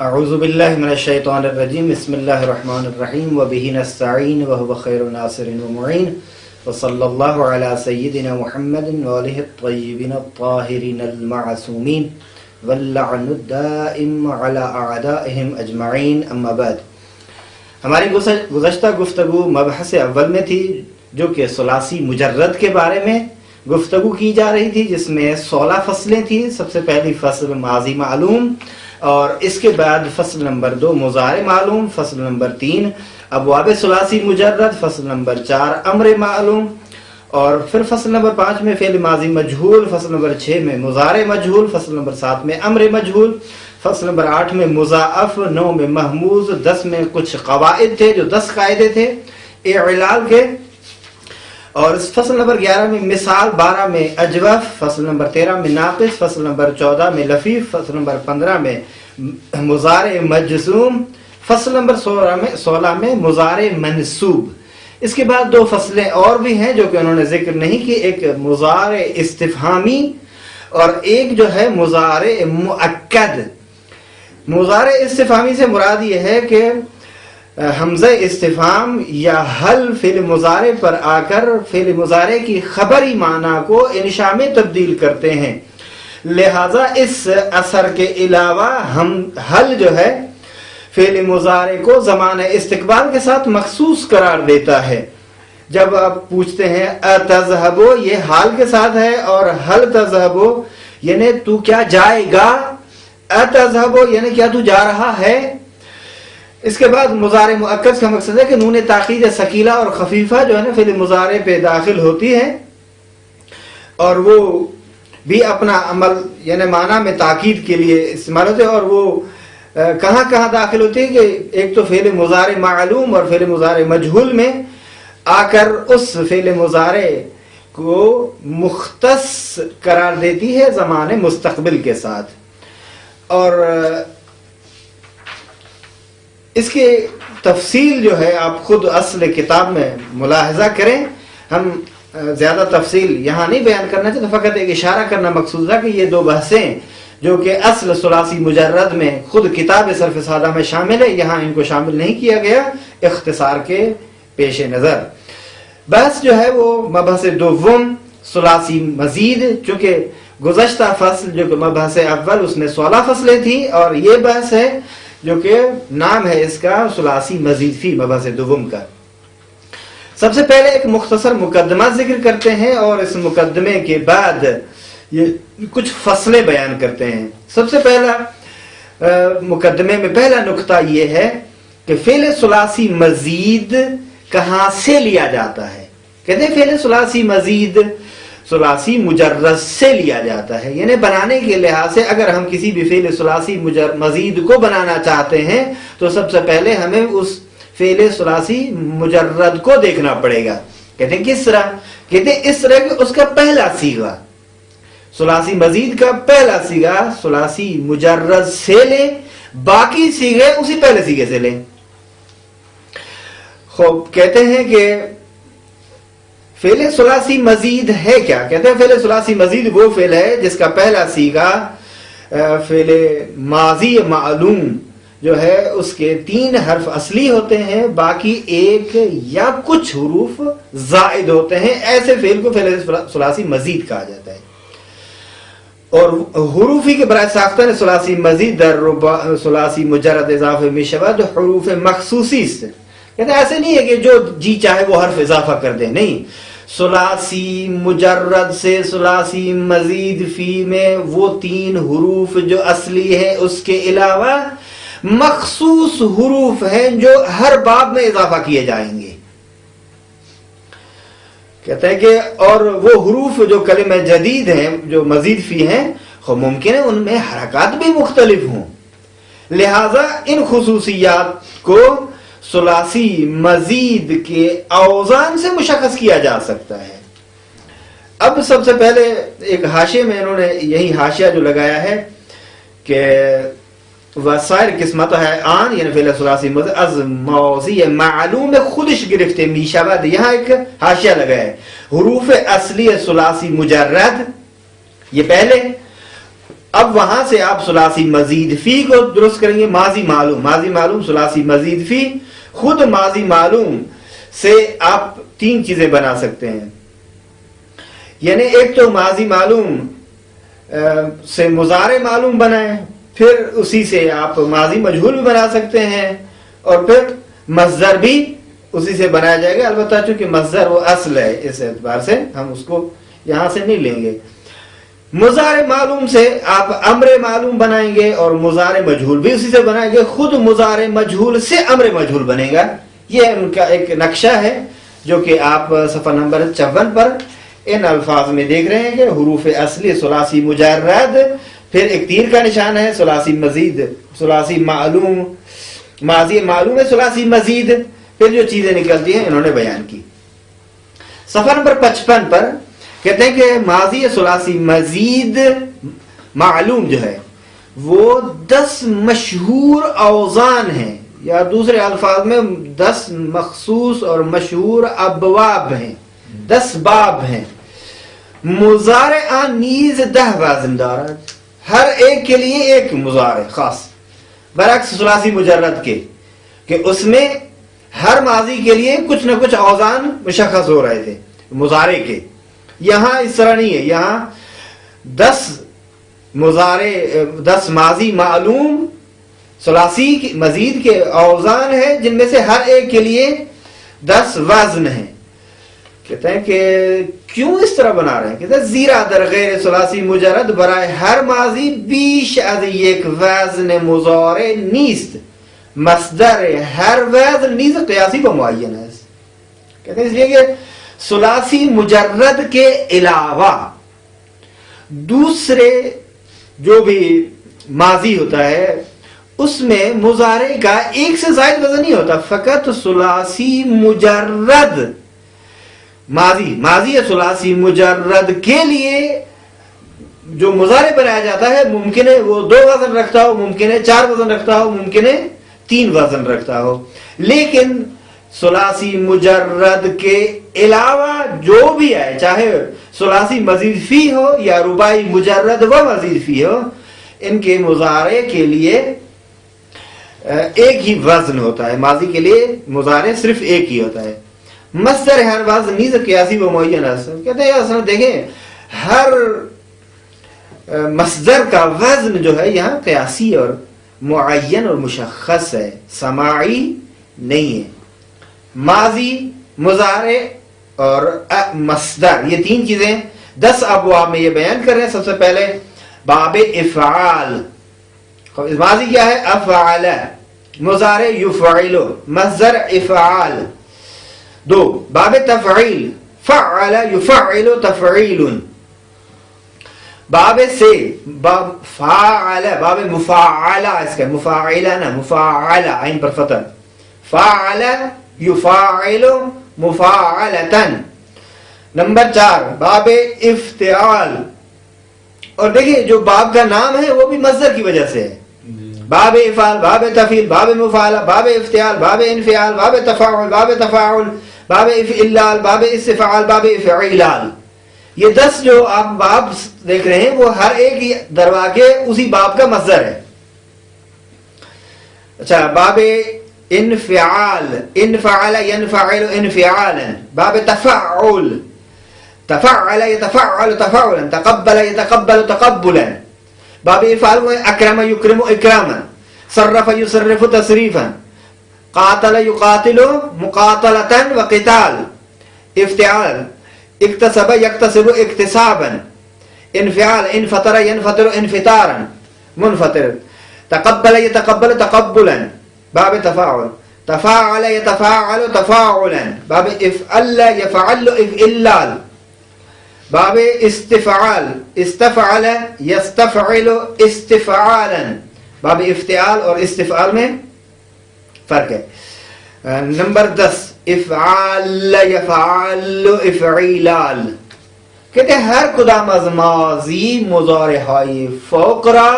اعوذ باللہ من الشیطان الرجیم بسم اللہ الرحمن الرحیم وبہ نستعین وہو خیر ناصر ومعین وصلی اللہ علی سیدنا محمد وآلہ الطیبین الطاہرین المعصومین واللعن الدائم علی اعدائہم اجمعین اما بعد. ہماری گزشتہ گفتگو مبحث اول میں تھی جو کہ ثلاثی مجرد کے بارے میں گفتگو کی جا رہی تھی، جس میں 16 فصلیں تھیں. سب سے پہلی فصل ماضی معلوم، اور اس کے بعد فصل نمبر 2 مضارع معلوم، فصل نمبر 3 ابواب ثلاثی مجرد، فصل نمبر 4 امر معلوم، اور پھر فصل نمبر 5 میں فعل ماضی مجہول، فصل نمبر 6 میں مضارع مجہول، فصل نمبر 7 میں امر مجہول، فصل نمبر 8 میں مضاعف، 9 میں محموز، 10 میں کچھ قواعد تھے جو 10 قاعدے تھے اعلال کے، اور فصل نمبر 11 میں مثال، 12 میں اجوف، فصل نمبر 13 میں ناقص، فصل نمبر 14 میں لفیف، فصل نمبر 15 میں مضارع مجزوم، فصل نمبر 16 میں مضارع منصوب. اس کے بعد 2 فصلیں اور بھی ہیں جو کہ انہوں نے ذکر نہیں کی، ایک مضارع استفہامی اور ایک جو ہے مضارع مؤکد. مضارع استفہامی سے مراد یہ ہے کہ حمزہ استفہام یا حل فعل مضارع پر آ کر فعل مضارع کی خبری معنی کو انشاء میں تبدیل کرتے ہیں، لہذا اس اثر کے علاوہ ہم حل جو ہے فعل مضارع کو زمانہ استقبال کے ساتھ مخصوص قرار دیتا ہے. جب آپ پوچھتے ہیں اتذهبو، یہ حال کے ساتھ ہے، اور هل تذهبو یعنی تو کیا جائے گا، اتذهبو یعنی کیا تو جا رہا ہے. اس کے بعد مضارع مؤکد کا مقصد ہے کہ نون تاکید ثقیلہ اور خفیفہ جو ہے نا فعل مضارع پہ داخل ہوتی ہے، اور وہ بھی اپنا عمل یعنی معنی میں تاکید کے لیے استعمال ہوتے ہیں. اور وہ کہاں کہاں داخل ہوتی ہے کہ ایک تو فعل مضارع معلوم اور فعل مضارع مجہول میں آ کر اس فعل مضارع کو مختص قرار دیتی ہے زمان مستقبل کے ساتھ. اور اس کی تفصیل جو ہے آپ خود اصل کتاب میں ملاحظہ کریں، ہم زیادہ تفصیل یہاں نہیں بیان کرنا چاہتے، فقط ایک اشارہ کرنا مقصود ہے کہ یہ 2 بحثیں جو کہ اصل ثلاثی مجرد میں خود کتاب صرف سادہ میں شامل ہے، یہاں ان کو شامل نہیں کیا گیا اختصار کے پیش نظر. بحث جو ہے وہ مبحث دوم ثلاثی مزید، چونکہ گزشتہ فصل جو کہ مبحث اول اس میں 16 فصلیں تھیں، اور یہ بحث ہے جو کہ نام ہے اس کا ثلاثی مزید فی مبحث دوم کا. سب سے پہلے ایک مختصر مقدمہ ذکر کرتے ہیں، اور اس مقدمے کے بعد یہ کچھ فصلیں بیان کرتے ہیں. سب سے پہلا مقدمے میں پہلا نقطہ یہ ہے کہ فعل ثلاثی مزید کہاں سے لیا جاتا ہے. کہتے ہیں فعل ثلاثی مزید ثلاثی مجرد سے لیا جاتا ہے، یعنی بنانے کے لحاظ سے اگر ہم کسی بھی فعل ثلاثی مزید کو بنانا چاہتے ہیں تو سب سے پہلے ہمیں اس فعل ثلاثی مجرد کو دیکھنا پڑے گا. کہتے ہیں کس طرح؟ کہتے ہیں اس طرح کہ اس کا پہلا صیغہ ثلاثی مزید کا پہلا صیغہ ثلاثی مجرد سے لیں، باقی صیغے اسی پہلے صیغے سے لیں. خوب کہتے ہیں کہ فعل ثلاثی مزید ہے کیا؟ کہتے ہیں فعل ثلاثی مزید وہ فعل ہے جس کا پہلا صیغہ فعل ماضی معلوم جو ہے اس کے 3 حرف اصلی ہوتے ہیں، باقی 1 یا کچھ حروف زائد ہوتے ہیں. ایسے فعل کو فعل ثلاثی مزید کہا جاتا ہے. اور حروفی کے برائے ساختہ ثلاثی مزید در ثلاثی مجرد اضافہ میں شود حروف مخصوصی سے. کہتے ہیں ایسے نہیں ہے کہ جو جی چاہے وہ حرف اضافہ کر دے، نہیں. ثلاثی مجرد سے ثلاثی مزید فی میں وہ 3 حروف جو اصلی ہے، اس کے علاوہ مخصوص حروف ہیں جو ہر باب میں اضافہ کیے جائیں گے. کہتے ہیں کہ اور وہ حروف جو کلمہ جدید ہیں جو مزید فی ہیں، ممکن ہے ان میں حرکات بھی مختلف ہوں، لہذا ان خصوصیات کو ثلاثی مزید کے اوزان سے مشخص کیا جا سکتا ہے. اب سب سے پہلے ایک حاشیے میں انہوں نے یہی حاشیہ جو لگایا ہے کہ وسائر قسمت ہے آن یعنی فعل ثلاثی مزید از موضع معلوم خودش گرفته می شود. یہاں ایک حاشیہ لگا ہے حروف اصلی ثلاثی مجرد، یہ پہلے، اب وہاں سے آپ ثلاثی مزید فی کو درست کریں گے. ماضی معلوم ثلاثی مزید فی. خود ماضی معلوم سے آپ تین چیزیں بنا سکتے ہیں. یعنی ایک تو ماضی معلوم سے مضارع معلوم بنائیں, پھر اسی سے آپ ماضی مجہول بھی بنا سکتے ہیں, اور پھر مصدر بھی اسی سے بنایا جائے گا. البتہ چونکہ مصدر وہ اصل ہے, اس اعتبار سے ہم اس کو یہاں سے نہیں لیں گے. مضارع معلوم سے آپ امر معلوم بنائیں گے, اور مضارع مجہول بھی اسی سے بنائیں گے. خود مضارع مجہول سے امر مجہول بنے گا. یہ ان کا ایک نقشہ ہے جو کہ آپ صفحہ نمبر 54 پر ان الفاظ میں دیکھ رہے ہیں کہ حروف اصلی ثلاثی مجرد, پھر ایک تیر کا نشان ہے ثلاثی مزید, ثلاثی معلوم, ماضی معلوم ہے ثلاثی مزید, پھر جو چیزیں نکلتی ہیں انہوں نے بیان کی. صفحہ نمبر 55 پر کہتے ہیں کہ ماضی ثلاثی مزید معلوم جو ہے وہ 10 مشہور اوزان ہیں, یا دوسرے الفاظ میں 10 مخصوص اور مشہور ابواب ہیں, 10 باب ہیں. مضارع نیز 10 وازندارات, ہر ایک کے لیے ایک مضارع خاص, برعکس ثلاثی مجرد کے کہ اس میں ہر ماضی کے لیے کچھ نہ کچھ اوزان مشخص ہو رہے تھے مضارع کے. یہاں اس طرح نہیں ہے, یہاں 10 مضارع 10 ماضی معلوم ثلاثی مزید کے اوزان ہیں, جن میں سے ہر ایک کے لیے 10 وزن ہیں. کہتے ہیں کہ کیوں اس طرح بنا رہے ہیں؟ کہتے ہیں زیرا در غیر ثلاثی مجرد برائے ہر ماضی بیش از یک وزن مضارع نیست, مصدر ہر وزن نیز قیاسی و معین ہے. کہتے ہیں اس لیے کہ ثلاثی مجرد کے علاوہ دوسرے جو بھی ماضی ہوتا ہے اس میں مضارع کا ایک سے زائد وزن نہیں ہوتا, فقط ثلاثی مجرد ماضی ثلاثی مجرد کے لیے جو مضارع بنایا جاتا ہے ممکن ہے وہ 2 وزن رکھتا ہو, ممکن ہے 4 وزن رکھتا ہو, ممکن ہے 3 وزن رکھتا ہو. لیکن ثلاثی مجرد کے علاوہ جو بھی آئے, چاہے ثلاثی مزید فی ہو یا رباعی مجرد و مزید فی ہو, ان کے مضارع کے لیے ایک ہی وزن ہوتا ہے. ماضی کے لیے مضارع صرف ایک ہی ہوتا ہے. مصدر ہر وزن نیز قیاسی و معین ہے. کہتے ہیں اصلا دیکھیں ہر مصدر کا وزن جو ہے یہاں قیاسی اور معین اور مشخص ہے, سماعی نہیں ہے. ماضی, مضارع اور مصدر, یہ 3 چیزیں 10 ابواب میں یہ بیان کر رہے ہیں. سب سے پہلے باب افعال. ماضی کیا ہے؟ افعل. مضارع یفعل, مصدر افعال. 2 باب تفعیل, فعل یفعل تفعیل. باب سے باب فاعل, باب مفاعلہ, اس کا مفاعلہ نا, مفاعلہ عین پر فتح, فاعل یفاعل مفاعلتن. نمبر 4 باب افتعال. اور دیکھیں جو باب کا نام ہے وہ بھی مصدر کی وجہ سے ہے. باب افعال, باب تفعیل, باب مفاعلہ, باب افتعال, باب انفعال, باب تفاعل, باب تفاعل, باب افعال, باب استفعال, باب افعیلال. یہ 10 جو آپ باب دیکھ رہے ہیں وہ ہر ایک درواقے اسی باب کا مصدر ہے. اچھا, باب انفعال, انفعل ينفعل انفعالا. باب تفعل, تفعل يتفعل تفعلا. تقبل يتقبل تقبلا. باب افعال اکرم یکرم اکراما. صرف یصرف تصریفا. قاتل یقاتل مقاتلة وقتال. افتعال اکتسب یکتسب اکتسابا. انفعال انفطر ينفطر انفطارا. منفطر. تقبل يتقبل تقبلا. باب تفاعل, تفاعل يتفاعل تفاعلا. باب افعل يفعل افعلال. باب استفعال, استفعل يستفعل استفعالا. باب افتعال اور استفعال میں فرق ہے. نمبر 10 افعال یفعل افعیلال. کہتے ہیں ہر کدام از ماضی مضارع های فقرا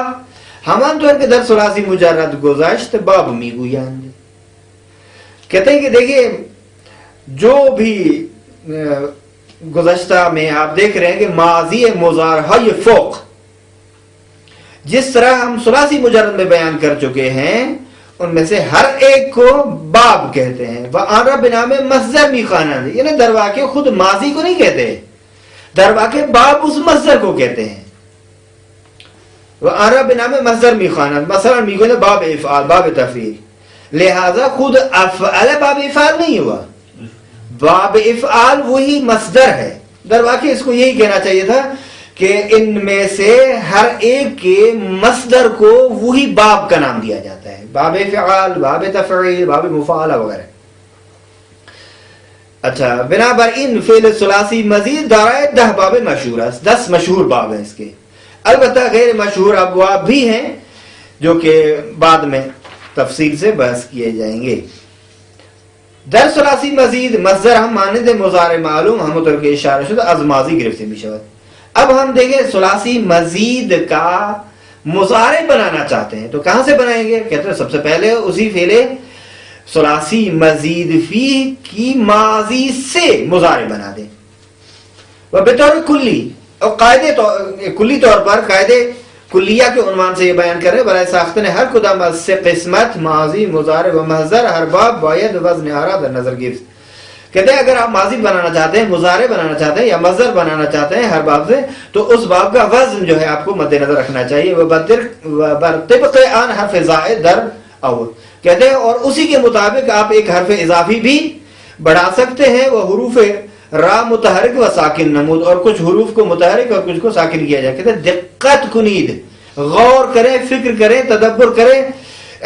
همانطور که در ثلاثی مجرد گذشت باب میگویند. کہتے ہیں کہ دیکھیں جو بھی گزشتہ میں آپ دیکھ رہے ہیں کہ ماضی مضارع های فوق جس طرح ہم ثلاثی مجرد میں بیان کر چکے ہیں، ان میں سے ہر ایک کو باب کہتے ہیں. وَعَرَ بِنَامِ مصدر میخانہ، یعنی در واقع خود ماضی کو نہیں کہتے، در واقع باب اس مصدر کو کہتے ہیں. وَعَرَ بِنَامِ مصدر میخانہ، مثلا میخانہ باب افعال، باب تفعیل، لہذا خود افعال باب افعال نہیں ہوا، باب افعال وہی مصدر ہے. در واقع اس کو یہی کہنا چاہیے تھا کہ ان میں سے ہر ایک کے مصدر کو وہی باب کا نام دیا جاتا ہے، باب فعال، باب تفعیل، باب مفعلہ وغیرہ. اچھا، بنا بر ان فعل ثلاثی مزید دارائے 10 باب مشہور ہے، 10 مشہور باب ہیں اس کے. البتہ غیر مشہور ابواب بھی ہیں جو کہ بعد میں تفصیل سے بحث کیے جائیں گے. در ثلاثی مزید مصدر ہم مانند مضارع معلوم ہم متر کے اشارہ شدہ از ماضی گرفتے بھی شود. اب ہم دیکھیں ثلاثی مزید کا مضارع بنانا چاہتے ہیں تو کہاں سے بنائیں گے؟ کہتے ہیں سب سے پہلے اسی فعل ثلاثی مزید فی کی ماضی سے مضارع بنا دیں. وہ بطور کلی اور قاعدے کلی طور پر قاعدے کلیہ کے عنوان سے یہ بیان کر رہے ہیں، برائے ساختن ہر کدام از سے قسمت ماضی مضارع و مصدر ہر باب باید وزن آرا در نظر گرفت. کہتے ہیں اگر آپ ماضی بنانا چاہتے ہیں، مضارع بنانا چاہتے ہیں یا مصدر بنانا چاہتے ہیں ہر باب سے، تو اس باب کا وزن جو ہے آپ کو مد نظر رکھنا چاہیے. طبق آن حرف زائد در اول، کہتے ہیں اور اسی کے مطابق آپ ایک حرف اضافی بھی بڑھا سکتے ہیں. وہ حروف را متحرک و ساکن نمود، اور کچھ حروف کو متحرک اور کچھ کو ساکن کیا جائے. کہتے ہیں دقت کنید، غور کریں، فکر کریں، تدبر کریں،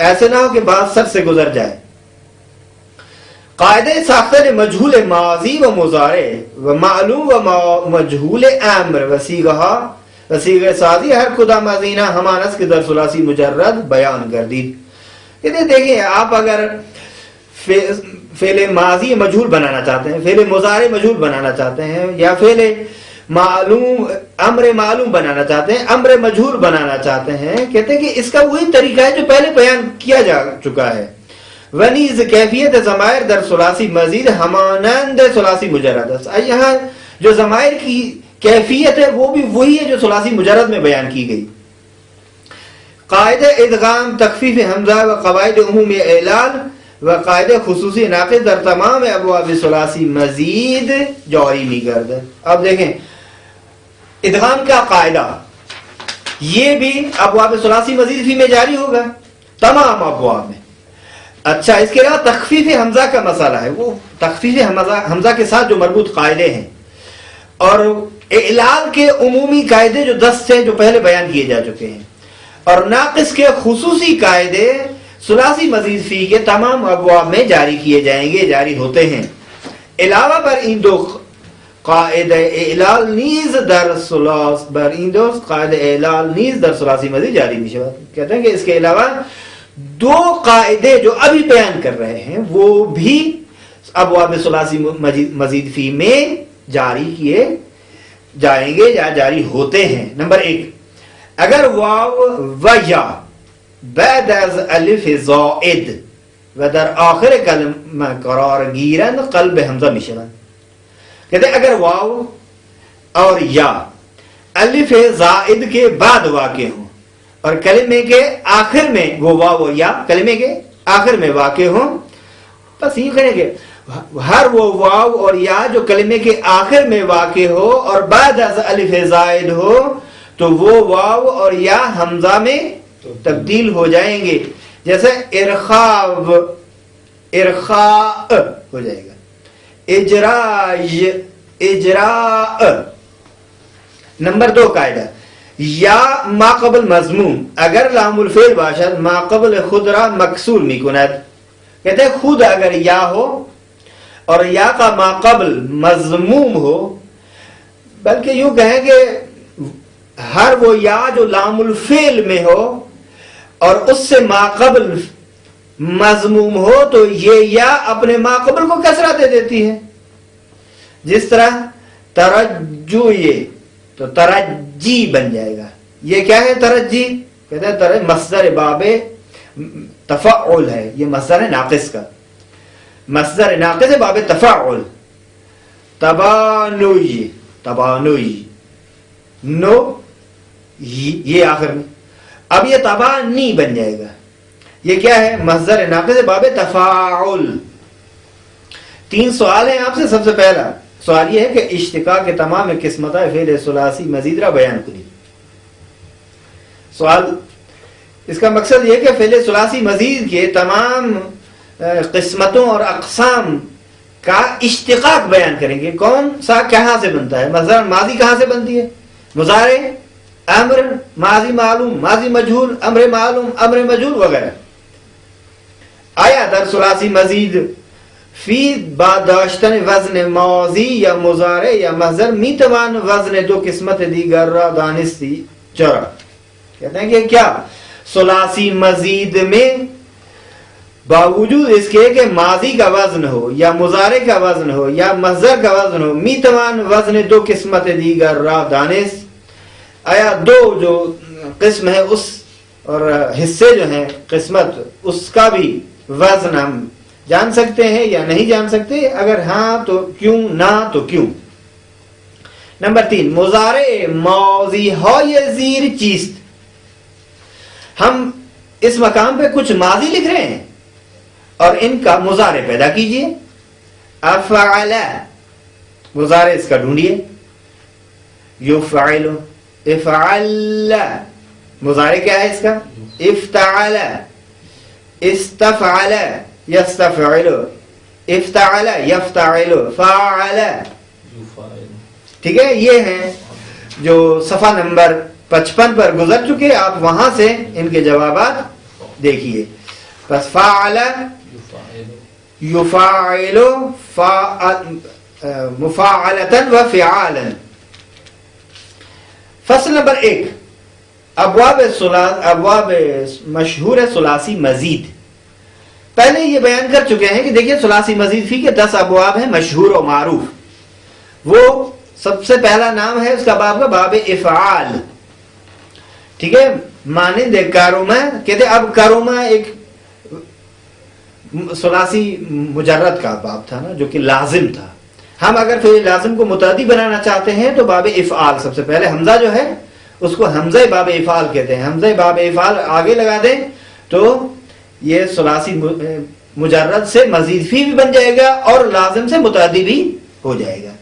ایسے نہ ہو کہ بات سر سے گزر جائے. قاعدے ساختن مجہول ماضی و مضارع و معلوم و مجہول امر و صیغہ سازی ہر کدا مزینہ ہمانس کے در ثلاثی مجرد بیان گردید. کہتے ہیں دیکھیں آپ اگر فعل ماضی مجہول بنانا چاہتے ہیں، فعل مضارع مجہول بنانا چاہتے ہیں، یا فعل معلوم امر معلوم بنانا چاہتے ہیں، امر مجہول بنانا چاہتے ہیں، کہتے ہیں کہ اس کا وہی طریقہ ہے جو پہلے بیان کیا جا چکا ہے. ونیز کیفیت ضمائر در ثلاثی مزید ہمانند ثلاثی مجرد ہے. یہاں جو ضمائر کی کیفیت ہے وہ بھی وہی ہے جو ثلاثی مجرد میں بیان کی گئی. قاعدہ ادغام تخفیف حمزہ و قواعد عموم اعلال و قاعدہ خصوصی ناقص در تمام ابواب ثلاثی مزید جاری می گردد. اب دیکھیں ادغام کا قاعدہ یہ بھی ابواب ثلاثی مزید فی میں جاری ہوگا، تمام ابواب میں. اچھا، اس کے علاوہ تخفیف حمزہ کا مسئلہ ہے، وہ تخفیف حمزہ کے ساتھ جو مربوط قاعدے ہیں اور اعلال کے عمومی قاعدے جو 10 تھے جو پہلے بیان کیے جا چکے ہیں، اور ناقص کے خصوصی قاعدے ثلاثی مزید فی کے تمام ابواب میں جاری کیے جائیں گے، جاری ہوتے ہیں. علاوہ بر این دو قاعدہ اعلال نیز در قاعدہ اعلال نیز در ثلاثی مزید جاری بھی شود. کہتے ہیں کہ اس کے علاوہ 2 قاعدے جو ابھی بیان کر رہے ہیں وہ بھی ابواب ثلاثی مزید فی میں جاری کیے جائیں گے یا جاری ہوتے ہیں. نمبر 1، اگر واو و یا بعد از الف زائد و در آخر کلمہ قرار گیرن قلب حمزہ می شوند. کہتے ہیں اگر واو اور یا الف زائد کے بعد واقع ہوں اور کلمے کے آخر میں وہ واو یا کلمے کے آخر میں واقع ہوں، بس یہ کہیں گے ہر وہ واو اور یا جو کلمے کے آخر میں واقع ہو اور بعد از الف زائد ہو تو وہ واو اور یا حمزہ میں تبدیل ہو جائیں گے. جیسے ارخاء ہو جائے گا، اجراء. نمبر 2 قاعدہ، یا ما قبل مضموم اگر لام الفعل باشد ما قبل خود را مکسور می کند. کہتے ہیں خود اگر یا ہو اور یا کا ما قبل مضموم ہو، بلکہ یوں کہیں کہ ہر وہ یا جو لام الفعل میں ہو اور اس سے ما قبل مضموم ہو تو یہ یا اپنے ما قبل کو کسرہ دے دیتی ہے. جس طرح ترجو، یہ تو ترجی بن جائے گا. یہ کیا ہے ترجی؟ کہتے ہیں مصدر باب تفعل ہے، یہ مصدر ناقص کا مصدر ناقص ہے باب تفعل. تبانوی نو یہ آخر میں، اب یہ تبانی بن جائے گا. یہ کیا ہے؟ مصدر ناقص باب تفاعل. 3 سوال ہیں آپ سے. سب سے پہلا سوال یہ ہے کہ اشتقاق کے تمام قسمت فعل ثلاثی مزید را بیان کری. سوال اس کا مقصد یہ کہ فعل ثلاثی مزید کے تمام قسمتوں اور اقسام کا اشتقاق بیان کریں گے. کون سا کہاں سے بنتا ہے؟ مثلا ماضی کہاں سے بنتی ہے؟ مضارع، امر، ماضی معلوم، ماضی مجہول، امر معلوم، امر مجہول وغیرہ. آیا در ثلاثی مزید فی با داشتن وزن ماضی یا مضارع یا مصدر میتوان وزن 2 قسمت دیگر را دانستی چرا؟ کہتے ہیں کہ کیا ثلاثی مزید میں باوجود اس کے کہ ماضی کا وزن ہو یا مضارع کا وزن ہو یا مصدر کا وزن ہو، میتوان وزن 2 قسمت دیگر را دانس، آیا 2 جو قسم ہے اس اور حصے جو ہیں قسمت اس کا بھی وزن ہم جان سکتے ہیں یا نہیں جان سکتے؟ اگر ہاں تو کیوں، نہ تو کیوں؟ نمبر 3 مضارع ماضی های زیر چیست. ہم اس مقام پہ کچھ ماضی لکھ رہے ہیں اور ان کا مضارع پیدا کیجئے. افعل مضارع اس کا ڈھونڈیے. یفعل، افعل مضارع کیا ہے اس کا؟ افتعل، استفعل یستفعل، افتعل یفتعل، فعل. ٹھیک ہے، یہ ہیں جو صفحہ نمبر 55 پر گزر چکے. آپ وہاں سے ان کے جوابات دیکھیے. بس فعل یفعل مفاعلتا و فعالا. فصل نمبر 1 ابواب مشہور ثلاثی مزید. پہلے یہ بیان کر چکے ہیں کہ دیکھیے ثلاثی مزید فی کے 10 ابواب ہیں مشہور و معروف. وہ سب سے پہلا نام ہے اس کا باب کا باب افعال. ٹھیک ہے، مانند کروما. کہتے اب کروما ایک ثلاثی مجرد کا باب تھا نا، جو کہ لازم تھا. ہم اگر فعل لازم کو متعدی بنانا چاہتے ہیں تو باب افعال سب سے پہلے حمزہ جو ہے اس کو حمزہ باب افعال کہتے ہیں. حمزہ باب افعال آگے لگا دیں تو یہ ثلاثی مجرد سے مزید فی بھی بن جائے گا اور لازم سے متعدی بھی ہو جائے گا.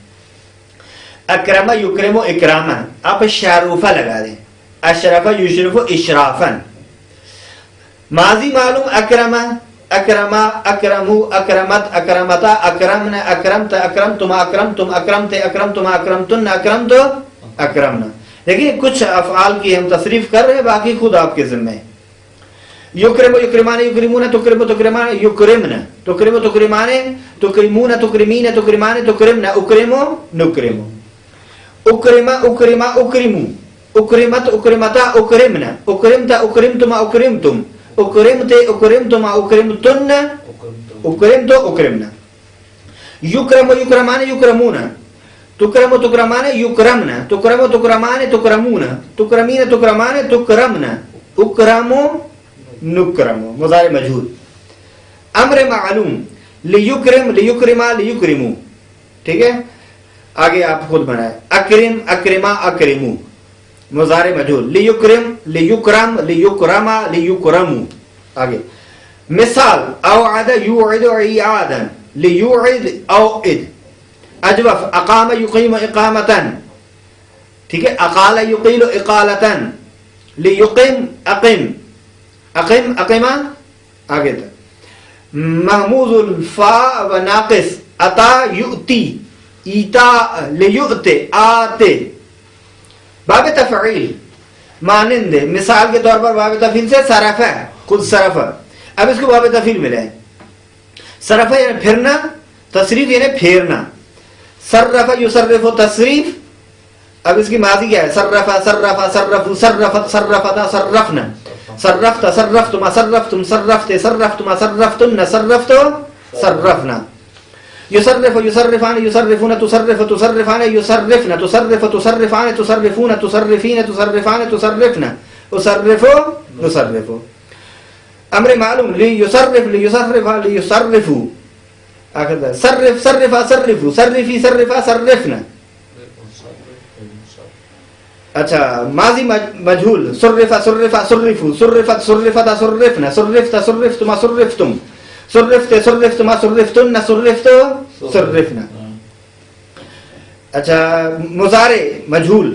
اکرم یکرم اکراما، آپ شاروفہ لگا دیں. اشرف یشرف اشرافا. ماضی معلوم اکرم، اکرما، اکرمو، اکرمت، اکرمتا، اکرمن، اکرمت، اکرمتما، اکرمتم، اکرمت، اکرمتما، اکرمتن، اکرمتو، اکرمنا. دیکھیں کچھ افعال کی ہم تصریف کر رہے ہیں، باقی خود آپ کے ذمہ. یکرم یکرمان یکرمون تکرم تکرمان یکرمن، تکرم تکرمان تکرمون تکرمین تکرمان تکرمن، اکرمو نکرمو. اکرم اکرما اکرمو، اکرمت اکرمتا اکرمنا، اکرمت اکرمتما اکرمتم، اکرمت اکرمتما اکرمتن، اکرمتو اکرمنا. یکرم یکرمان یکرمون، تکرم تکرمان یکرمنا، تکرم تکرمان تکرمون، تکرمین تکرمان تکرمنا، اکرمو نکرمو. مضارع مجہول. امر معلوم لیکرم لیکرما لیکرمو. ٹھیک ہے، آگے آپ خود بنائیں. اکرم اکرما اکرمو. مضارع مجہول. لیکرم لیکرم لیکرما لیکرمو. آگے مثال اوعد یوعد اعادا لیوعد اوعد. اجوف اقام یقیم اقامتا. ٹھیک ہے، اقال یقیل اقالتا. لیقم اقم، اقم اقما. آگے تک محموز الفا و ناقص اتا یؤتی، ایتا لیؤتے آتے. باب تفعیل مانند مثال کے طور پر باب تفعیل سے صرف ہے، خود صرف. اب اس کو باب تفعیل ملے ہیں. صرف یعنی پھرنا، تصریف یعنی پھیرنا. صرف یصرف تصریف. اب اس کی ماضی کیا ہے؟ صرف صرف صرف صرفت صرفتا صرفنا. صرفت صرفتما صرفتم صرفت صرفتما صرفتن صرفتو صرفنا. یصرف یصرفان یصرفون تصرف تصرفان یصرفن تصرف تصرفان تصرفون تصرفین تصرفان تصرفن اصرفو نصرفو. امر معلوم لیصرف لیصرفا لیصرفو. آخر صرف صرفا صرفو صرفی صرفا صرفنا. اچھا ماضی مجھول صرف صرف صرفوا صرفت صرفت صرفنا صرفت صرفتما صرفتم صرفت صرفتما صرفتن صرفت صرفنا. اچھا مضارع مجھول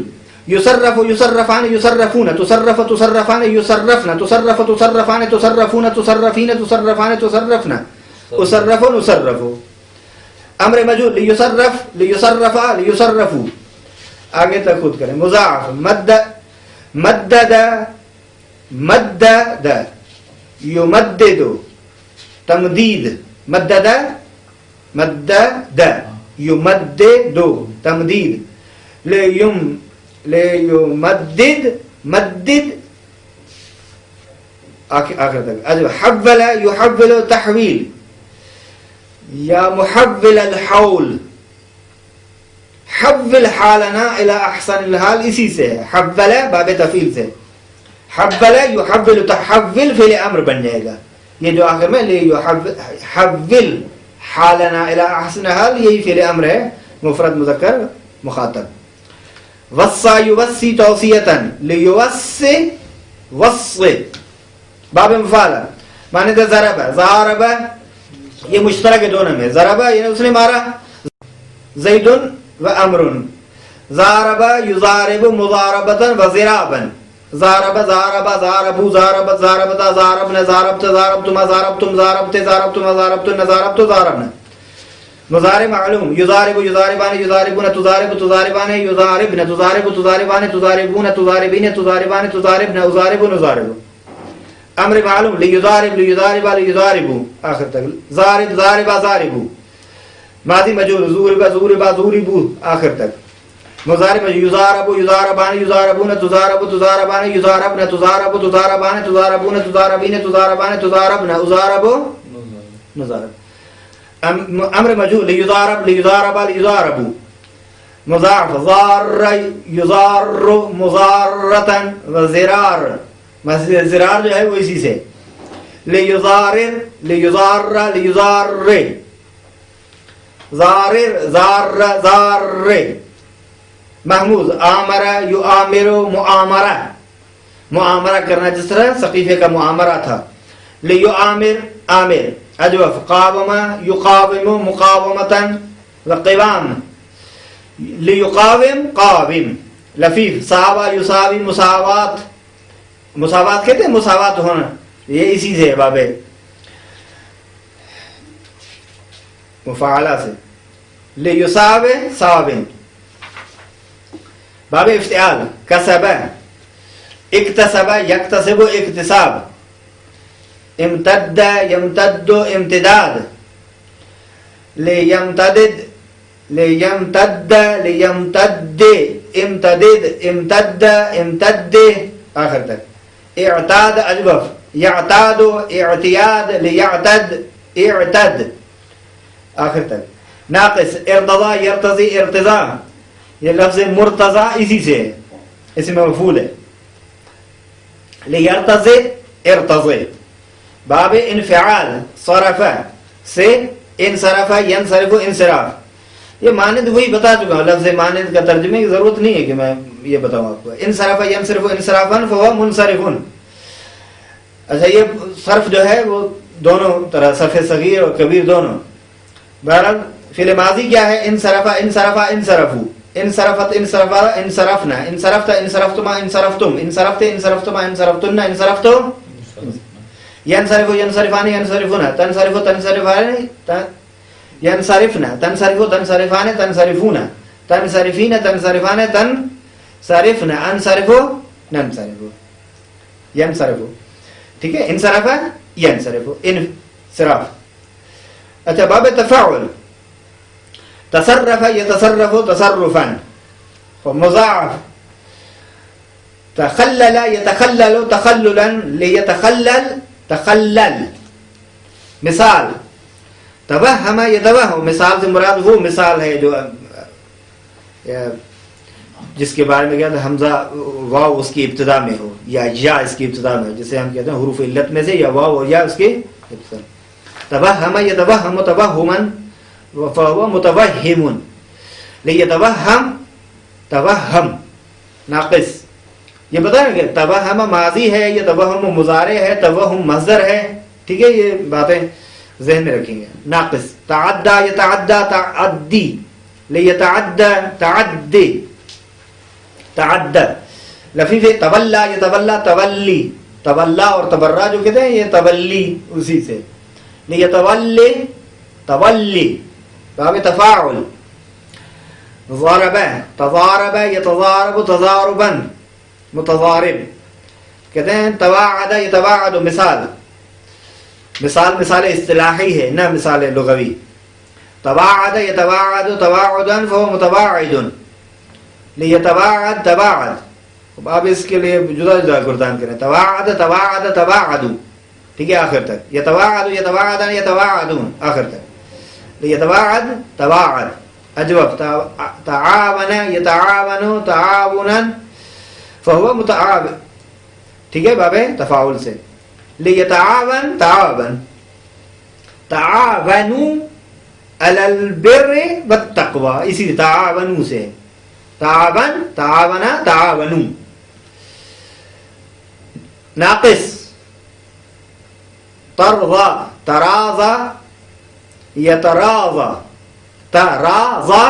یصرف یصرفان یصرفون تصرف تصرفان یصرفن تصرف تصرفان تصرفون تصرفین تصرفان تصرفنا اصرف نصرف. امر مجھول لیصرف لیصرفا لیصرفوا. آگے تک خود کریں. مضاعف مد مدد مدد یمدد تمدید مدد مدد یمدد تمدید لیمدد مدد آخر تک. حول یحول تحویل یا محول الحول حول حالنا الى احسن الحال اسی سے ہے. حول باب تفعیل سے حول یحول تحول فعل امر بن جائے گا. یہ جو آخر میں حول حالنا الى احسن الحال یہی فعل امر ہے مفرد مذکر مخاطب. وصى يوصي توصیۃ لیوصي وصي باب مفعول معنی تھا ضرب ضارب یہ مشترک ہے دونوں میں. ضرب یعنی اس نے مارا زید و امر. ضارب یضارب مضاربۃ و ضرابا ضارب ضارب ضاربوا ضاربت ضاربتا ضاربنا ضاربت ضاربتما ضاربتم ضاربت ضاربتما ضاربتن ضاربت ضاربنا. مضارع معلوم یضارب یضاربان یضاربون تضارب تضاربان یضاربن تضارب تضاربان تضاربون تضاربین تضاربان تضاربن اضارب نضارب. امر معلوم لیضارب لیضارب لیضاربوا آخر تک. ضارب ضارب ضاربوا ماضی مجھول ضورب ضورب ضوربوا آخر تک. مضارع یضارب یضاربان یضاربون تضارب تضاربان یضاربن تضارب تضاربان تضاربون تضاربین تضاربان تضاربن اضارب نضارب. امر مجھول لیضارب لیضارب لیضاربوا. مضاعف ضار یضار مضارتا و زرار زرار جو ہے وہ اسی سے. لیضارر لیضار لیضار زارر زار زار. محمود آمر یؤامر معامرہ معامرہ کرنا جس طرح سقیفے کا معامرہ تھا. لیؤامر عامر. اجوف قاوم یقاوم مقاومتا وقوام لیقاوم قاوم. لفیف ساوا یساوی مساوات مساوات کہتے ہیں مساوات ہونا یہ اسی سے باب مفاعلہ سے. لیساو ساوین باب افتعال کسب اکتسب یکتسب اکتساب. امتد یمتد امتداد. لیمتدد لیمتد لیمتد امتدد امتد امتد آخر تک. اعتاد اجوف یعتاد اعتیاد لیعتد اعتد آخر تک. ناقص ارتضا یرتضی ارتضا یہ لفظ مرتضی اسی سے ہے اس میں مفعول ہے. لیرتضی ارتضی. باب انفعال صرف سے انصرف ینصرف انصراف. یہ مانند وہی بتا چکا ہوں. لفظ مانند کا ترجمے کی ضرورت نہیں ہے کہ میں یہ بتاؤں آپ کو. انصرف ینصرف انصرافا فهو منصرف. اچھا یہ صرف جو ہے وہ دونوں طرح صرف صغیر اور کبیر دونوں. بہرحال فعل ماضی کیا ہے انصرف انصرف انصرفوا انصرفت انصرفا انصرفنا انصرفت انصرفتما انصرفتم انصرفت انصرفتما انصرفتن انصرفتم. ینصرف ینصرفان ینصرفون تنصرف تنصرفان ینصرفنا تنصرف تنصرفان تنصرفون تنصرفین تنصرفان تنصرفنا انصرف ننصرف ینصرف. ٹھیک ہے. انصرف ینصرف انصراف. اچھا باب تفاعل تصرف یتصرف تصرفا. مضاعف تخلل یتخلل تخللا لیتخلل تخلل. مثال توہم یتوہم. مثال سے مراد وہ مثال ہے جو جس کے بارے میں کیا تھا حمزہ واو اس کی ابتدا میں ہو یا یا اس کی ابتدا میں ہو جسے ہم کہتے ہیں حروف علت میں سے یا واو اور یا اس کی ابتدا. توہم یتوہم توہما فهو متوہم لیتوہم توہم ناقص. یہ بتائیں کہ توہم ماضی ہے، یہ توہم مضارع ہے، توہم مصدر ہے. ٹھیک ہے، یہ باتیں ذہن میں رکھیں گے. ناقص تعدى يتعدى تعدی، لیتعدى تعدی، تعدى. لفیف تولا یتولا تولی، تولا اور تبرا جو کہتے ہیں یہ تولی اسی سے. لیتولی تولی، باب تفاعل. ضرب تضارب یتضارب تضاربا، متضارب. کہتے ہیں تواعد یتواعد. مثال اصطلاحی ہے نہ مثال لغوی. تواعد یتواعد تواعدا فهو متواعد. لیتواعد تواعد. اب اس کے لیے جدا جدا گردان کریں. تواعد تواعد تواعد، ٹھیک ہے آخر تک. یتواعد یتواعدان یتواعدون آخر تک. لیتواعد تواعد. اجوب تعاون یتعاون تعاونا فهو متعاون. ٹھیک ہے، باب تفاعل سے. لیتعاون تعاون، تعاونوا علی البر والتقوی، اسی تعاونوا سے. تعاون تعاونا تعاونوا. ناقص ترضى تراضى يتراضى، تراضى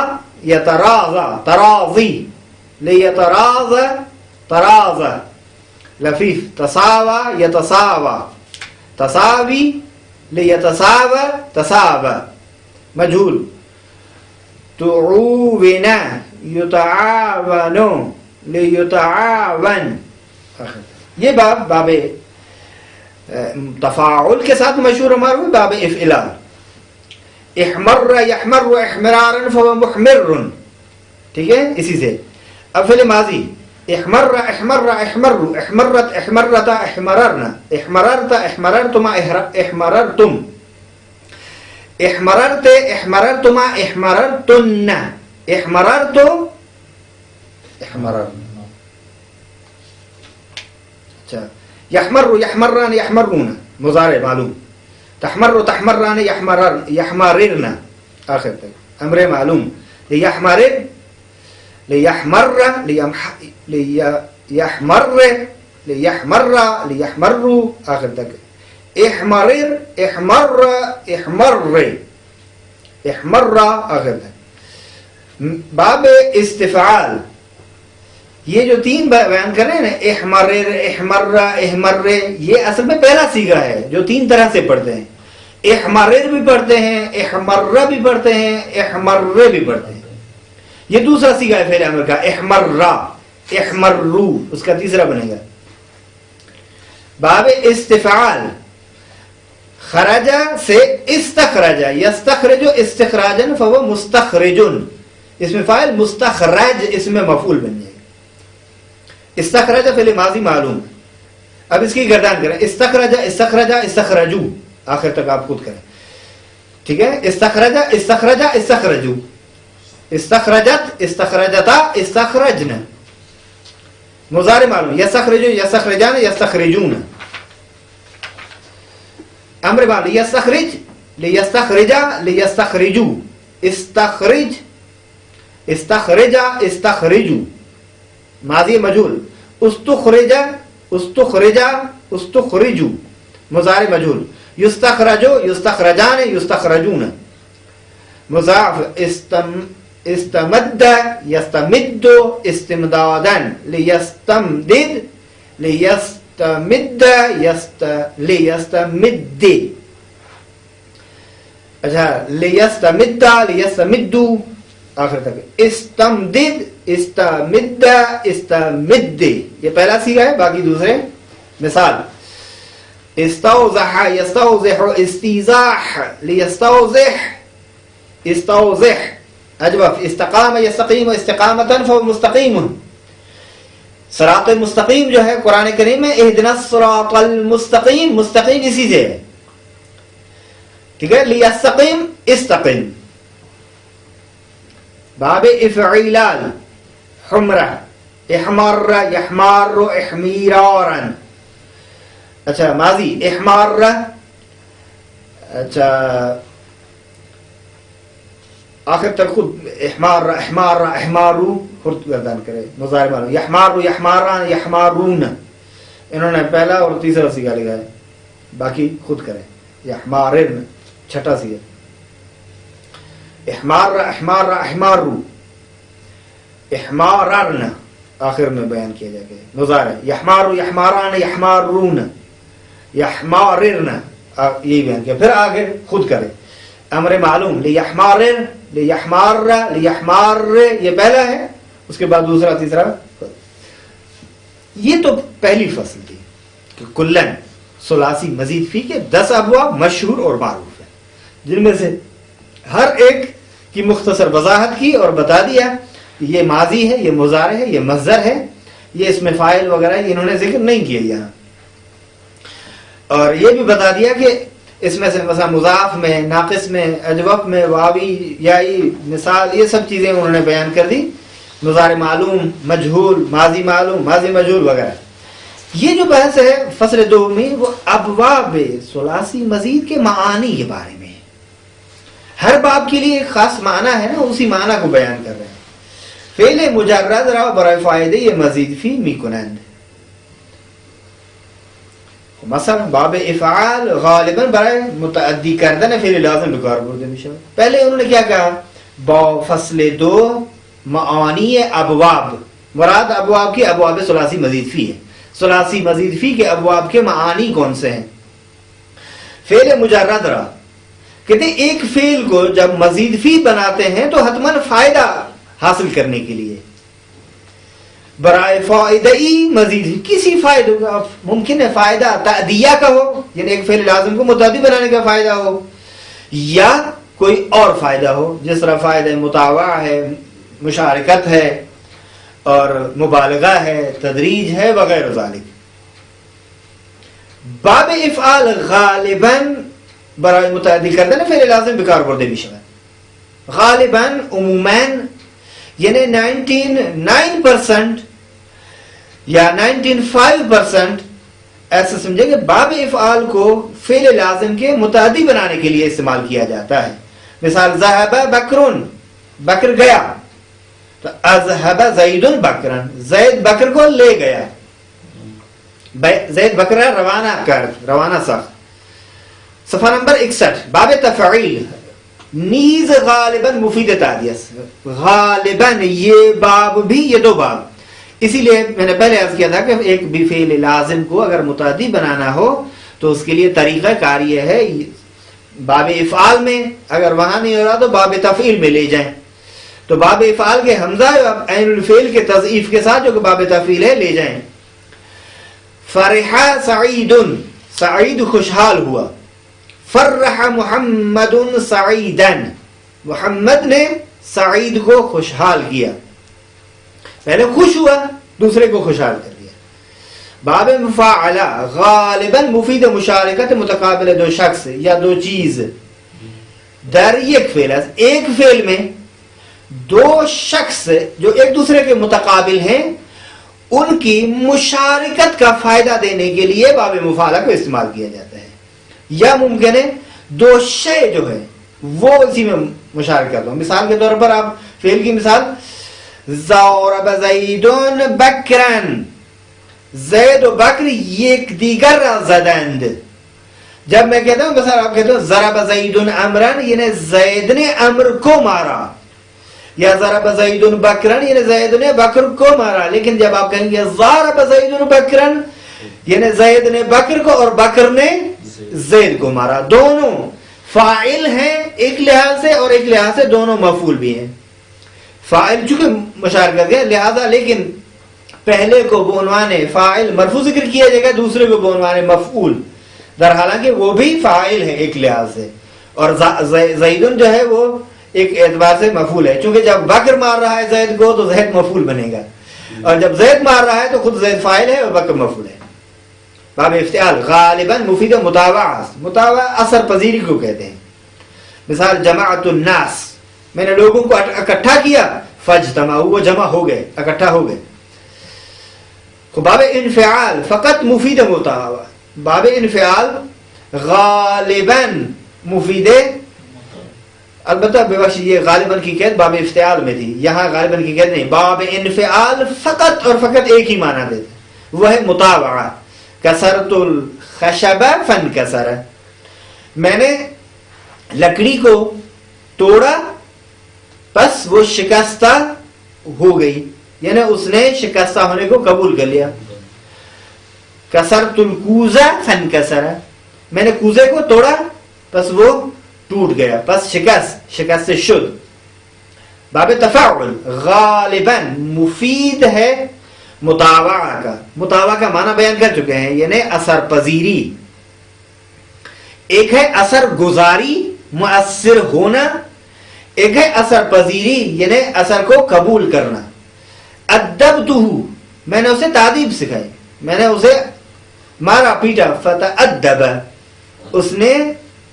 يتراضى تراضي، ليتراضى تراضى. لفيف تساوى يتساوى تساوي، ليتساوى تساوى. مجهول تعاون يتعاون ليتعاون. یہ باب تفاعل کے ساتھ مشہور ہمارا باب افعال. احمر یحمر احمرارا فهو محمر. ٹھیک ہے، اسی سے. اب فعل ماضی احمر احمر احمر، احمرت احمرتا احمررنا، احمررت احمررتما احمررتم، احمررت احمررتما احمررتن، احمررت احمررن. اچھا، یحمر یحمران یحمرون مضارع معلوم. تحمر تحمران یحمررن آخر تک امر معلوم. لیحمرر لیحمر لیحمر لیحمر لیحمروا آخر تک. احمرر احمر احمر احمر آخر تک. باب استفعال، یہ جو تین بیان کر رہے ہیں نا، احمرر احمر احمر، یہ اصل میں پہلا صیغہ ہے جو تین طرح سے پڑھتے ہیں. احمرر بھی پڑھتے ہیں، احمر بھی پڑھتے ہیں، احمر بھی پڑھتے ہیں. یہ دوسرا صیغہ ہے فعل امر کا. احمرا احمرو اس کا تیسرا بنے گا. باب استفعال، خرج سے استخرج، یستخرج استخراجا فهو مستخرج. اس میں فاعل، مستخرج اس میں مفعول بن جائے گا. استخرج فعل ماضی معلوم. اب اس کی گردان کریں. استخرج استخرج استخرجو آخر تک آپ خود کریں. ٹھیک ہے، استخرج استخرج استخرجو، استخرجت استخرجتا استخرجنا. مضارع معلوم. یستخرج یستخرجان یستخرجون. امر معلوم. یستخرج لیستخرج لیستخرجو، استخرج استخرج استخرجو. ماضی مجهول. استخرج استخرج استخرجو مضارع مجهول. یستخرجو یستخرجان یستخرجون. مضاعف استمد یستمد استمدادا، لیستمدد لیستمد لیستمد. اچھا، لیستمد لیستمدو آخر تک. استمدد استمد استمد، یہ پہلا صیغہ ہے، باقی دوسرے. مثال استوضح یستوضح استیزاح، لیستوضح استوضح. اجوف استقام یستقیم استقامتا فهو مستقیم. صراط مستقیم جو ہے قرآن کریم میں اہدنا الصراط المستقیم، مستقیم اسی سے ہے. ٹھیک ہے، لیستقیم استقیم. باب افعلال، حمرہ احمر یحمار احمیرارا. اچھا، ماضی احمار. اچھا، آخر تک خود احمار احمار احمارو خود گردان کرے. مضارع معلوم یحمار یحماران یحمارون، انہوں نے پہلا اور تیسرا سیگا لکھا ہے، باقی خود کریں. یحمارن چھٹا سیگا. احمار احمار احمارو احمارن آخر میں بیان کیا جائے گا. مضارع یحمار یحماران یحمارون یحمارن یہی بیان کیا. پھر آگے خود کرے. امر معلوم لیحمار لیحمار لیحمار یہ پہلا ہے، اس کے بعد دوسرا تیسرا. یہ تو پہلی فصل تھی کہ کلن ثلاثی مزید فی کے 10 ابواب مشہور اور معروف ہیں، جن میں سے ہر ایک کی مختصر وضاحت کی اور بتا دیا یہ ماضی ہے، یہ مضارع ہے، یہ مصدر ہے، یہ اس میں فاعل وغیرہ انہوں نے ذکر نہیں کیا یہاں. اور یہ بھی بتا دیا کہ اس میں سے مثلا مضاف میں، ناقص میں، اجوف میں، واوی یائی مثال، یہ سب چیزیں انہوں نے بیان کر دی. مضارع معلوم، مجہول، ماضی معلوم، ماضی مجہول وغیرہ. یہ جو بحث ہے فصل 2 میں وہ ابواب ثلاثی مزید کے معانی کے بارے میں ہے. ہر باب کے لیے ایک خاص معنی ہے نا، اسی معنی کو بیان کر رہے ہیں. فعل مجرد را برای فائدہ یہ مزید فی می کنند. مثلا باب افعال غالباً برای متعدی کردن فعل لازم به کار برده میشه. پہلے انہوں نے کیا کہا؟ با فصل 2 معانی ابواب، مراد ابواب کی ابواب ثلاثی مزید فی ہے. ثلاثی مزید فی کے ابواب کے معانی کون سے ہیں؟ فعل مجرد را کہتے ہیں ایک فعل کو جب مزید فی بناتے ہیں تو حتماً فائدہ حاصل کرنے کے لیے. برائے فائدہی مزید کسی فائدہ کا، ممکن ہے فائدہ تعدیہ کا ہو، یعنی ایک فعل لازم کو متعدی بنانے کا فائدہ ہو، یا کوئی اور فائدہ ہو، جس طرح فائدہ مطاوع ہے، مشارکت ہے، اور مبالغہ ہے، تدریج ہے وغیرہ ذالک. باب افعال غالباً برائے متعدی کردن فعل لازم بکار برده میشه. غالباً عموماً یعنی 99% یا 95% ایسا سمجھے کہ باب افعال کو فعل لازم کے متعدی بنانے کے لیے استعمال کیا جاتا ہے. مثال ذهب بکرن، بکر گیا، تو اذهب زید بکرن، زید بکر کو لے گیا. زید بکر روانہ کر، روانہ ساخت. صفحہ نمبر 61 باب تفعیل نیز غالباً مفید تعدیس. غالباً یہ باب بھی، یہ دو باب، اسی لیے میں نے پہلے عرض کیا تھا کہ ایک بھی فعل لازم کو اگر متعدی بنانا ہو تو اس کے لیے طریقہ کار یہ ہے، باب افعال میں اگر وہاں نہیں ہو رہا تو باب تفعیل میں لے جائیں. تو باب افعال کے حمزہ عین الفعل کے تضعیف کے ساتھ جو کہ باب تفعیل ہے لے جائیں. فرح سعید، سعید خوشحال ہوا. فرح محمد سعیدا، محمد نے سعید کو خوشحال کیا. پہلے خوش ہوا، دوسرے کو خوشحال کر دیا. باب مفاعلہ غالباً مفید مشارکت متقابل دو شخص یا دو چیز در یک فعل. ایک فعل میں دو شخص جو ایک دوسرے کے متقابل ہیں ان کی مشارکت کا فائدہ دینے کے لیے باب مفاعلہ کو استعمال کیا جاتا ہے. یا ممکن ہے دو شے جو ہے وہ اسی میں مشارکت ہو. مثال کے طور پر آپ فعل کی مثال ضرب زید بکرن، زید و بکر یک دیگر را زدند. جب میں کہتا ہوں مثلا آپ کہتے ہو ضرب زید عمرن یعنی زید نے عمر کو مارا، یا ضرب زید بکرن یعنی زید نے بکر کو مارا. لیکن جب آپ کہیں گے ضرب زید بکرن یعنی زید نے بکر کو اور بکر نے زید کو مارا، دونوں فاعل ہیں ایک لحاظ سے اور ایک لحاظ سے دونوں مفعول بھی ہیں. فاعل چونکہ مشارکت ہے لہذا لیکن پہلے کو بعنوان فاعل مرفوع ذکر کیا جائے گا، دوسرے کو بعنوان مفعول، در حالانکہ وہ بھی فاعل ہے ایک لحاظ سے. اور زیدن جو ہے وہ ایک اعتبار سے مفعول ہے، چونکہ جب بکر مار رہا ہے زید کو تو زید مفعول بنے گا، اور جب زید مار رہا ہے تو خود زید فاعل ہے اور بکر مفعول ہے. باب افتعال غالباً مفید متابعہ، متابعہ اثر پذیری کو کہتے ہیں. مثال جماعت الناس، میں نے لوگوں کو اکٹھا کیا، فاجتمعوا وہ جمع ہو گئے، اکٹھا ہو گئے. باب انفعال فقط مفید متابعہ. باب انفعال غالباً مفید البتہ بے بخش یہ غالباً کی قید باب افتعال میں تھی، یہاں غالباً کی قید نہیں، باب انفعال فقط اور فقط ایک ہی معنی دیتے، وہ ہے مطابعہ. کسرت الخشب فانکسر، میں نے لکڑی کو توڑا پس وہ شکستہ ہو گئی، یعنی اس نے شکستہ ہونے کو قبول کر لیا. کسرت الکوزہ فانکسر، میں نے کوزے کو توڑا پس وہ ٹوٹ گیا، پس شکست سے شد. باب تفاعل غالباً مفید ہے مطابعہ کا، مطابعہ کا معنی بیان کر چکے ہیں، یعنی اثر پذیری. ایک ہے اثر گزاری مؤثر ہونا، ایک ہے اثر پذیری یعنی اثر کو قبول کرنا. ادبتہ، میں نے اسے تعدیب سکھائی، میں نے اسے مارا پیٹا. فتأدب، اس نے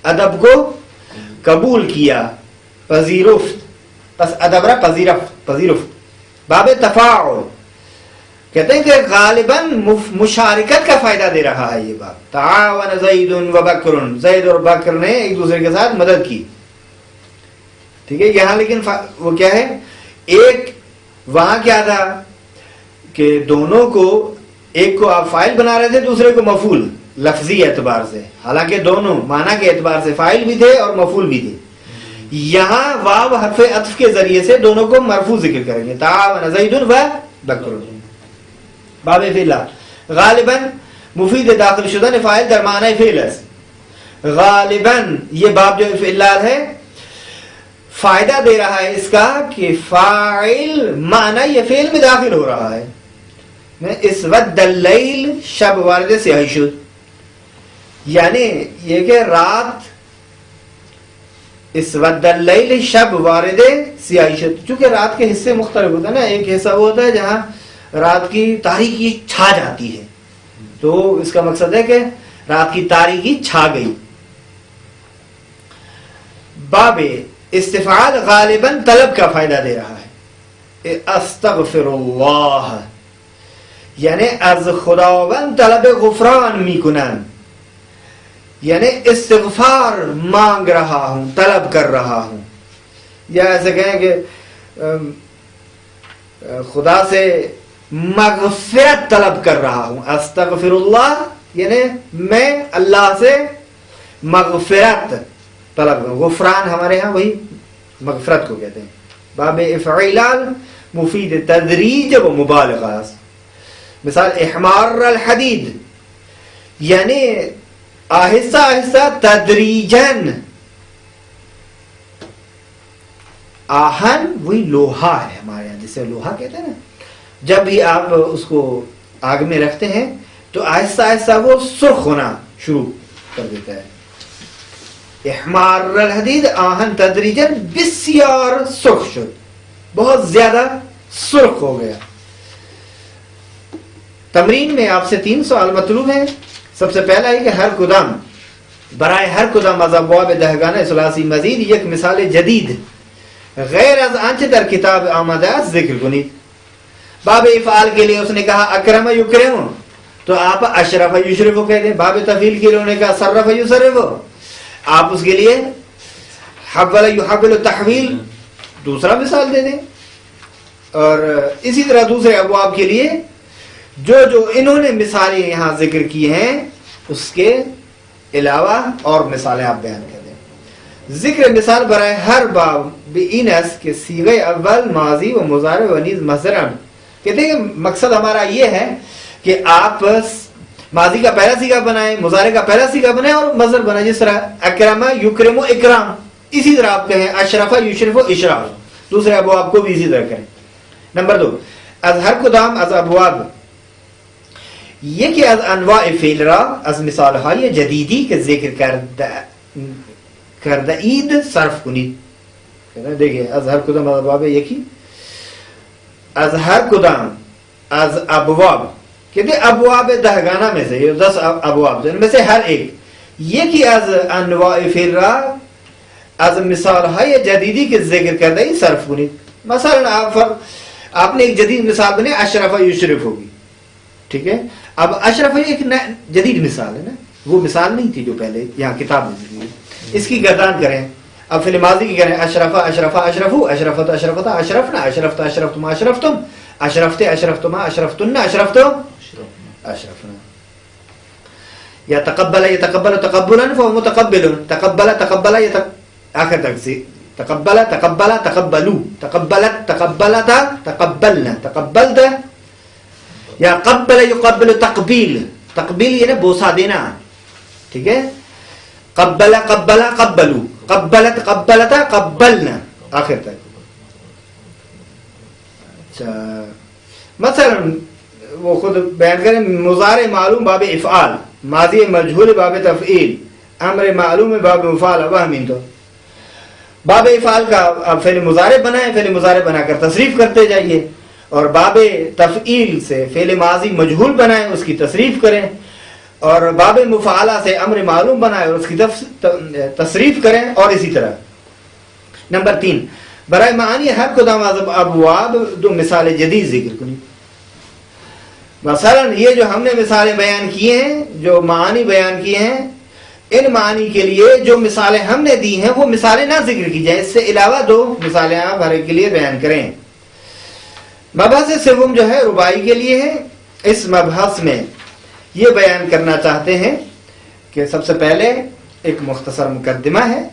ادب کو قبول کیا. پذیرفت، پس ادبرا پذیرفت. باب تفاعل کہتے ہیں کہ غالباً مشارکت کا فائدہ دے رہا ہے یہ باب. تعاون زید و بکر، زید اور بکر نے ایک دوسرے کے ساتھ مدد کی. ٹھیک ہے، یہاں لیکن وہ کیا ہے، ایک وہاں کیا تھا کہ دونوں کو، ایک کو آپ فاعل بنا رہے تھے، دوسرے کو مفعول لفظی اعتبار سے، حالانکہ دونوں معنی کے اعتبار سے فاعل بھی تھے اور مفعول بھی تھے. یہاں واو حرف عطف کے ذریعے سے دونوں کو مرفوع ذکر کریں گے. تعاون زید و بکر. باب فعل غالباً مفید داخل شدہ نے فاعل در معنی فعل ہے. غالباً یہ باب جو فعل ہے فائدہ دے رہا ہے اس کا کہ فاعل معنی یہ فعل میں داخل ہو رہا ہے. اسود اللیل شب وارد سیاہی شد، یعنی یہ کہ رات، اسود اللیل شب وارد سیاہی شد، چونکہ رات کے حصے مختلف ہوتے ہیں نا. ایک حصہ وہ ہوتا ہے جہاں رات کی تاریکی چھا جاتی ہے، تو اس کا مقصد ہے کہ رات کی تاریکی چھا گئی. باب استفعال غالباً طلب کا فائدہ دے رہا ہے. استغفر اللہ، یعنی از خداوند طلب غفران میکنن، یعنی استغفار مانگ رہا ہوں، طلب کر رہا ہوں. یا ایسے کہیں کہ خدا سے مغفرت طلب کر رہا ہوں. استغفر اللہ یعنی میں اللہ سے مغفرت طلب کروں. غفران ہمارے ہاں وہی مغفرت کو کہتے ہیں. باب افعلال مفید تدریج و مبالغہ. مثال احمار الحدید یعنی آہستہ آہستہ، تدریجن. آہن وہی لوہا ہے ہمارے یہاں، جسے لوہا کہتے ہیں نا. جب بھی آپ اس کو آگ میں رکھتے ہیں تو آہستہ آہستہ وہ سرخ ہونا شروع کر دیتا ہے. احمار الحدید آہن تدریجن بسیار سرخ شد، بہت زیادہ سرخ ہو گیا. تمرین میں آپ سے 3 سوال مطلوب ہیں. سب سے پہلا ہے کہ ہر قدم برائے ہر قدم از ابواب دهگانه ثلاثی مزید یک مثال جدید غیر از آنچه در کتاب آمده است ذکر کنید. باب افعال کے لیے اس نے کہا اکرم یکرم، تو آپ اشرف یشرف کہہ دیں. باب تفعیل کے لیے انہوں نے کہا صرف یصرف، آپ اس کے لیے حول یحول تحویل دوسرا مثال دے دیں. اور اسی طرح دوسرے ابواب کے لیے جو انہوں نے مثالیں یہاں ذکر کی ہیں اس کے علاوہ اور مثالیں آپ بیان کر دیں. ذکر مثال برائے ہر باب بینس کے صیغہ اول ماضی و مضارع و نیز مصدر. کہتے ہیں کہ مقصد ہمارا یہ ہے کہ آپ ماضی کا پہلا صیغہ بنائیں، مضارع کا پہلا صیغہ بنائیں اور مصدر بنائیں. جس طرح اکرم یکرم اکرام، اسی طرح آپ کہیں اشرف یشرف اشراف. دوسرے ابواب کو بھی اسی طرح کریں. نمبر 2 از ہر کدام از ابواب، یہ کہ از انواع فعل را از مثال های جدیدی که ذکر کرده اید صرف کنید. دیکھیں از ہر کدام از ابواب یکی، از ہر کدام از ابواب کہتے ہیں ابواب دہگانہ میں سے، یہ 10 ابواب ان میں سے ہر ایک، یہ کہ از انواع فعل را از مثال های جدیدی که ذکر کرده اید صرف کنید. مثلا آپ نے ایک جدید مثال بنے اشرف یشرف ہوگی، ٹھیک ہے. اب اشرف ایک جدید مثال ہے نا، وہ مثال نہیں تھی جو پہلے یہاں کتاب میں ذکر. اس کی گردان کریں اب فعل ماضی کی کریں اشرفا اشرفا اشرفو اشرفت اشرفتا اشرفنا اشرفت اشرفتما اشرفتم اشرفتے اشرفتما اشرفتن اشرفتم اشرفنا. یا تقبل یتقبل تقبلا فهو متقبل تقبل تقبل آخر تک سے تقبل تقبل تقبلوا تقبلت تقبلتا تقبلنا تقبلت. یا قبل یقبل تقبیل تقبیل یعنی بوسہ دینا. ٹھیک ہے. قبل قبل قبلوا قبلت قبلتا قبلنا آخر تک. اچھا مثلا وہ خود بیان کریں مضارع معلوم باب افعال ماضی مجہول باب تفعیل امر معلوم باب مفعال. وہمین تو باب افعال کا اب فعل مضارع بنائیں فعل مضارع بنا کر تصریف کرتے جائیے اور باب تفعیل سے فعل ماضی مجہول بنائیں اس کی تصریف کریں اور باب مفعالہ سے امر معلوم بنائیں اور اس کی تصریف کریں اور اسی طرح. نمبر 3 برائے معانی ہر کدام ابواب دو مثال جدید ذکر کنی. مثلا یہ جو ہم نے مثالیں بیان کیے ہیں جو معانی بیان کیے ہیں ان معانی کے لیے جو مثالیں ہم نے دی ہیں وہ مثالیں نہ ذکر کی جائیں. اس سے علاوہ 2 مثالیں آپ ہر ایک کے لیے بیان کریں. مبحث سوم جو ہے رباعی کے لیے ہے. اس مبحث میں یہ بیان کرنا چاہتے ہیں کہ سب سے پہلے ایک مختصر مقدمہ ہے.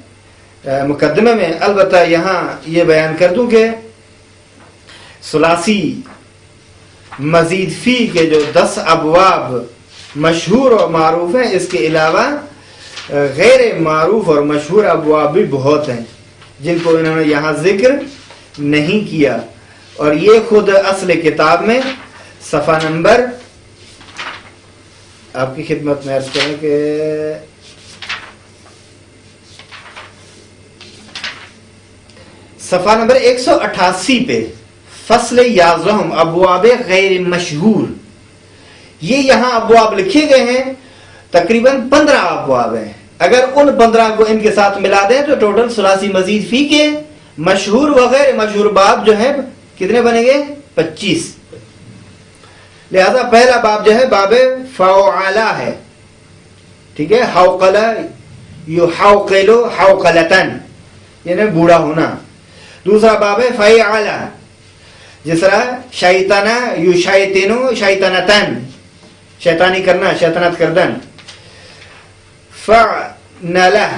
مقدمے میں البتہ یہاں یہ بیان کر دوں کہ ثلاثی مزید فی کے جو 10 ابواب مشہور اور معروف ہیں اس کے علاوہ غیر معروف اور مشہور ابواب بھی بہت ہیں جن کو انہوں نے یہاں ذکر نہیں کیا. اور یہ خود اصل کتاب میں صفحہ نمبر آپ کی خدمت میں عرض کریں کہ صفحہ نمبر 188 پہ فصل 11 ابواب غیر مشہور یہ یہاں ابواب لکھے گئے ہیں. تقریباً 15 ابواب ہیں. اگر ان 15 کو ان کے ساتھ ملا دیں تو ٹوٹل ثلاثی مزید فی کے مشہور وغیر مشہور باب جو ہیں کتنے بنیں گے 25. لہذا پہلا باب جو ہے باب فعلا ہے. ٹھیک ہے. حوقل یحوقل حوقلتن یعنی بوڑھا ہونا. دوسرا باب ہے فعلا جس طرح شیطنا یشیطن شیطنتن شیطانی کرنا شیطنت کردن. فعنلہ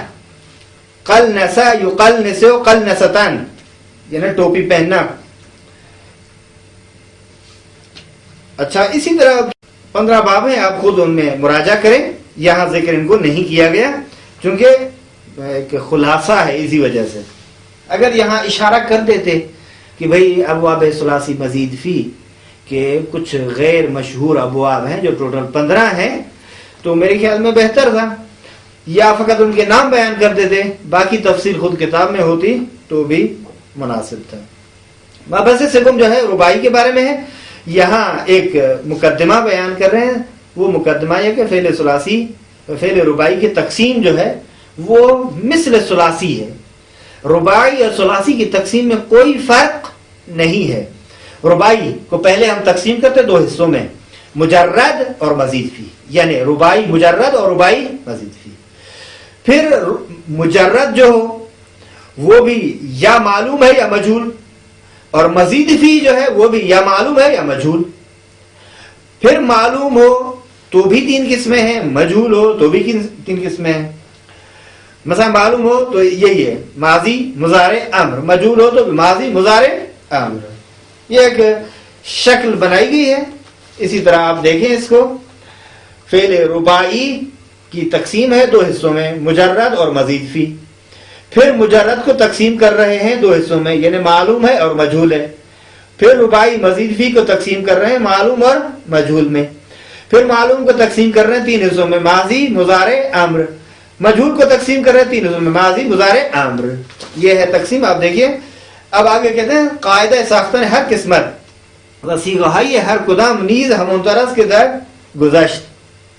قلنس یقلنس قلنستن یعنی ٹوپی پہننا. اچھا اسی طرح 15 باب ہیں آپ خود ان میں مراجعہ کریں. یہاں ذکر ان کو نہیں کیا گیا چونکہ ایک خلاصہ ہے. اسی وجہ سے اگر یہاں اشارہ کر دیتے کہ بھئی ابواب ثلاثی مزید فی کہ کچھ غیر مشہور ابواب ہیں جو ٹوٹل 15 ہیں تو میرے خیال میں بہتر تھا. یا فقط ان کے نام بیان کر دیتے باقی تفصیل خود کتاب میں ہوتی تو بھی مناسب تھا. مبحث سوم جو ہے رباعی کے بارے میں ہے. یہاں ایک مقدمہ بیان کر رہے ہیں. وہ مقدمہ یہ کہ فعل ثلاثی فعل رباعی کی تقسیم جو ہے وہ مثل ثلاثی ہے. رباعی اور ثلاثی کی تقسیم میں کوئی فرق نہیں ہے. رباعی کو پہلے ہم تقسیم کرتے 2 حصوں میں مجرد اور مزید فی یعنی رباعی مجرد اور رباعی مزید فی. پھر مجرد جو ہو وہ بھی یا معلوم ہے یا مجہول اور مزید فی جو ہے وہ بھی یا معلوم ہے یا مجہول. پھر معلوم ہو تو بھی 3 قسمیں ہیں مجہول ہو تو بھی 3 قسمیں ہیں. مثلا معلوم ہو تو یہی ہے ماضی مضارع امر. مجہول ہو تو ماضی مضارع امر. یہ ایک شکل بنائی گئی ہے. اسی طرح آپ دیکھیں اس کو فعل رباعی کی تقسیم ہے 2 حصوں میں مجرد اور مزید فی. پھر مجرد کو تقسیم کر رہے ہیں 2 حصوں میں یعنی معلوم ہے اور مجہول ہے. پھر رباعی مزید فی کو تقسیم کر رہے ہیں معلوم اور مجہول میں. پھر معلوم کو تقسیم کر رہے ہیں 3 حصوں میں ماضی مضارع امر. مجہول کو تقسیم کر رہے ہیں 3 حصوں میں ماضی مضارع امر. یہ ہے تقسیم. آپ دیکھیے اب آگے کہتے ہیں قاعدہ ساختن ہر قسمت وسیغہائی ہر کدام نیز ہمونترس کے در گذشت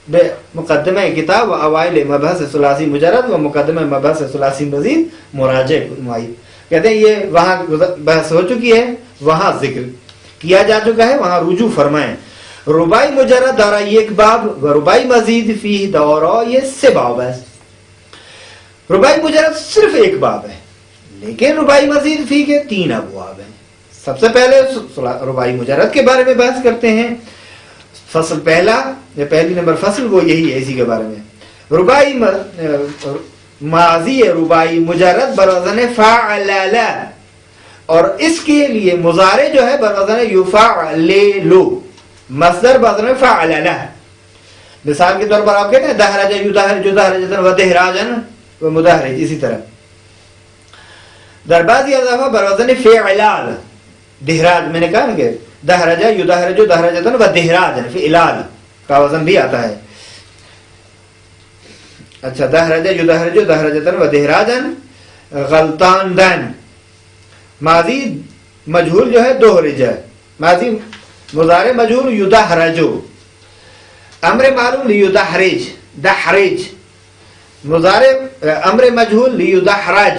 بے مقدمہ کتاب و اوائل مبحث ثلاثی مجرد و مقدمہ مبحث ثلاثی مزید مراجع نمائی. کہتے ہیں یہ وہاں بحث ہو چکی ہے وہاں ذکر کیا جا چکا ہے وہاں رجوع فرمائیں. رباعی مجرد دورہ یہ 1 باب و رباعی مزید فی دورہ یہ 3 باب ہے. رباعی مجرد صرف 1 باب ہے لیکن ربائی مزید فی کے 3 ابواب ہیں. سب سے پہلے ربائی مجرد کے بارے میں بحث کرتے ہیں. فصل پہلا یا پہلی نمبر فصل وہ یہی ہے، اسی کے بارے میں. ربائی ماضی ربائی مجرد بروزن فعلل، اور اس کے لیے مضارع جو ہے بروزن یفعلل، مصدر بروزن فعلل. مثال کے طور پر آپ کہتے ہیں دہرج یدہرج دہرجتن و دہراجن و مدہرج، اسی طرح دربازی اضافہ بروزن فعلال. دہراج میں نے کہا نا کہ دہرج یدہرج دہرجتن و دہراجن، فعلال کا وزن بھی آتا ہے. اچھا، دہرج یدہرج دہرجتن و دہراجن غلطان دن. ماضی مجہول جو ہے دہرج، ماضی مضارع مجہول یدہرجو. امر معلوم لیدحرج دحرج، مضارع امر مجہول لیدحرج.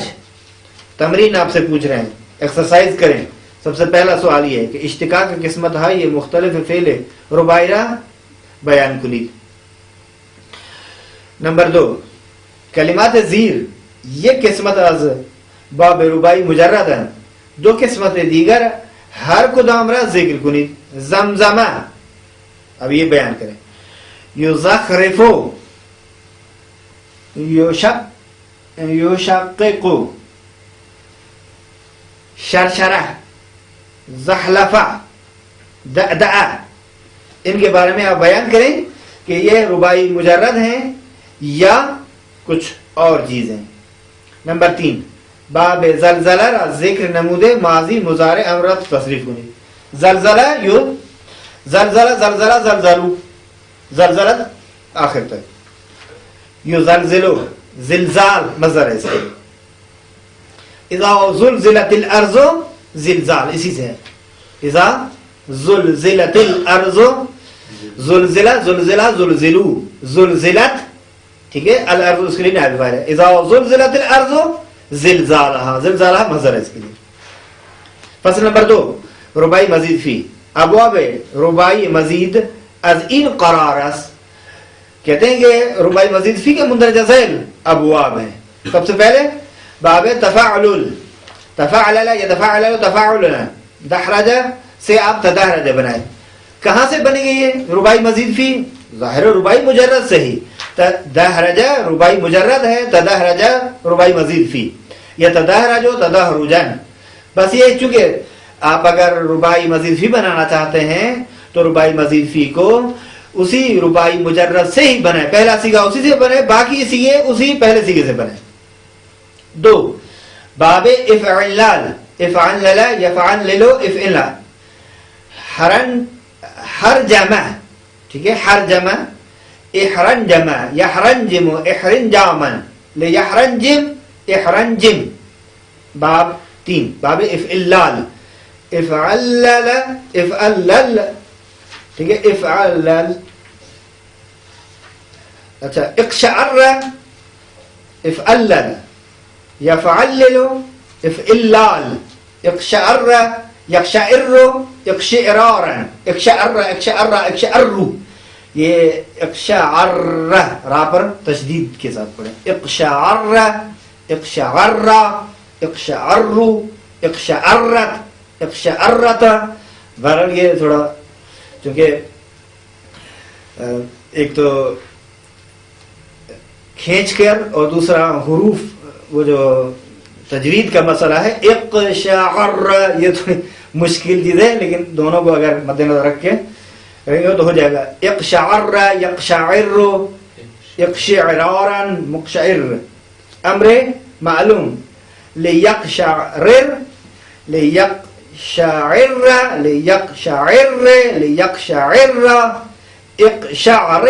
تمرین آپ سے پوچھ رہے ہیں، ایکسرسائز کریں. سب سے پہلا سوال یہ ہے کہ اشتقاق کی قسمت ہے یہ مختلف فعل رباعیہ بیان کنید. نمبر 2 کلمات زیر یہ قسمت از باب ربائی مجرد ہیں. 2 قسمت دیگر ہر کدام را ذکر کنید. زمزمہ، اب یہ بیان کریں. یزخرفو، یشققو، شرشرہ، زحلفہ، دعدعہ. ان کے بارے میں آپ بیان کریں کہ یہ ربائی مجرد ہیں یا کچھ اور چیزیں. نمبر 3 باب زلزلہ را ذکر نمودے ماضی مضارع امرت تصریف کنی. زلزلہ یو زلزلہ زلزلہ زلزلو، زلزلت آخر تک. یو زلزلو زلزال مصدر ہے اس کے. اذا زلزلت الارض زلزال اسی سے ہے. اذا زلزلت الارض زلزلہ زلزلہ زلزلو زلزلت، ٹھیک ہے. الارض اس کے لیے نائب فاعل ہے. اذا زلزلت الارض زلزالها، زلزالها مصدر ہے اس کے لیے. فصل نمبر 2 ربائی مزید فی. ابواب ربائی مزید از این قرار است. کہتے ہیں کہ ربائی مزید فی کے مندرجہ ذیل ابواب ہیں. سب سے پہلے باب تفاعل، تفاعل یتفاعل تفاعل، دحرج سے آپ تدحرج بنائیں. کہاں سے بنے گی یہ ربائی مزید فی؟ ظاہر ربائی مجرد سے ہی. تدحرج ربائی مجرد ہے، تدحرج ربائی مزید فی. یا تدحرج و تدحرجن. بس یہ چونکہ آپ اگر ربائی مزید فی بنانا چاہتے ہیں تو ربائی مزید فی کو اسی ربائی مجرد سے ہی بنائے. پہلا سیگا اسی سے بنے، باقی سیگے اسی پہلے سیگے سے بنے. 2 باب افعلال، افعلل یفعللو افعلا. ہر جمع، ٹھیک ہے. ہر جمع احرنجم یحرنجم احرنجامن لیحرنجم احرنجم. باب 3 باب افعلال، افعلل افعلل، ٹھیک ہے. افعلل. اچھا، اقشعر افعلل، یفعلل افعلال، اقشعر یقشعر اقشعرارا، اقشعر اقشعر اقشعرو. یہ اقشعر را پر تشدید کے ساتھ پڑھیں. اقشعر اقشعر اقشعرو اقشعرت اقشعرت. بہرحال یہ تھوڑا چونکہ ایک تو کھینچ کر اور دوسرا حروف وہ جو تجوید کا مسئلہ ہے. اقشعر یہ تھوڑی مشکل چیز ہے، لیکن دونوں کو اگر مد نظر رکھ کے کہیں گے تو ہو جائے گا. اقشعر یقشعر اقشعرارا مقشعر. امر معلوم لیقشعر لیقشعر لیقشعر لیقشعر اقشعر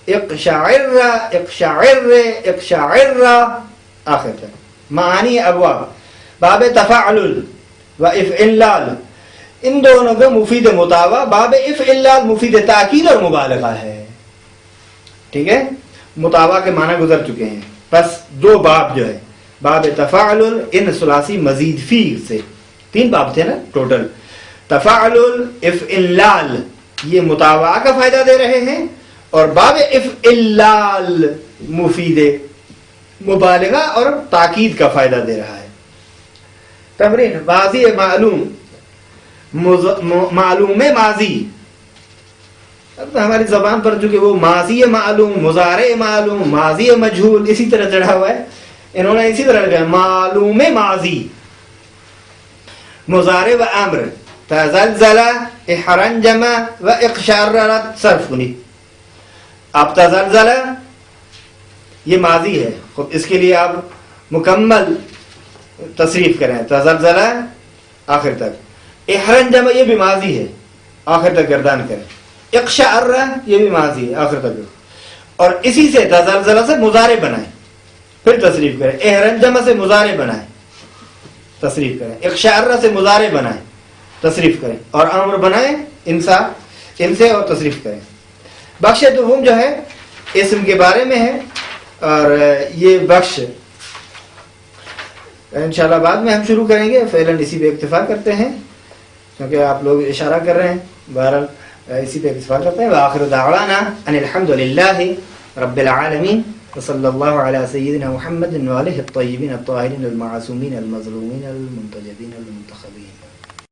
اقشعر اقشعر اقشعر آخر تک. معانی ابواب باب تفاعل و افعلال، ان دونوں کا مفید مطابع. باب افعلال مفید تاکید اور مبالغہ ہے، ٹھیک ہے. مطابع کے معنی گزر چکے ہیں. بس 2 باب جو ہے باب تفاعل ان ثلاثی مزید فی سے 3 باب تھے نا ٹوٹل. تفاعل افعلال یہ مطابع کا فائدہ دے رہے ہیں، اور باب افعلال مفید مبالغہ اور تاکید کا فائدہ دے رہا ہے. تمرین ماضی معلوم، معلوم ماضی، اب ہماری زبان پر چونکہ وہ ماضی معلوم، مضارع معلوم، ماضی مجہول اسی طرح چڑھا ہوا ہے، انہوں نے اسی طرح لکھا معلوم ماضی، مضارع و امر، تزلزل، احرنجم و اقشعرت صرف کنی. اب تزلزل یہ ماضی ہے، خب اس کے لیے آپ مکمل تصریف کریں، تزلزل آخر تک، احرنجم یہ بھی ماضی ہے، آخر تک گردان کریں، اقشعر یہ بھی ماضی ہے، آخر تک، اور اسی سے تزلزل سے مضارع بنائیں، پھر تصریف کریں، احرنجم سے مضارع بنائیں، تصریف کریں، اقشعر سے مضارع بنائیں، تصریف کریں، اور امر بنائیں ان سے اور تصریف کریں. بخش دوم جو ہے اسم کے بارے میں ہے، اور یہ بخش انشاءاللہ بعد میں ہم شروع کریں گے، فعلاً اسی پہ اکتفا کرتے ہیں کیونکہ آپ لوگ اشارہ کر رہے ہیں، بہرحال اسی پہ اکتفا کرتے ہیں. وآخر دعوانا ان الحمد للہ رب العالمین وصلی اللہ علی سیدنا محمد وآلہ الطیبین الطاہرین المعصومین المظلومین المنتجبین المنتخبین.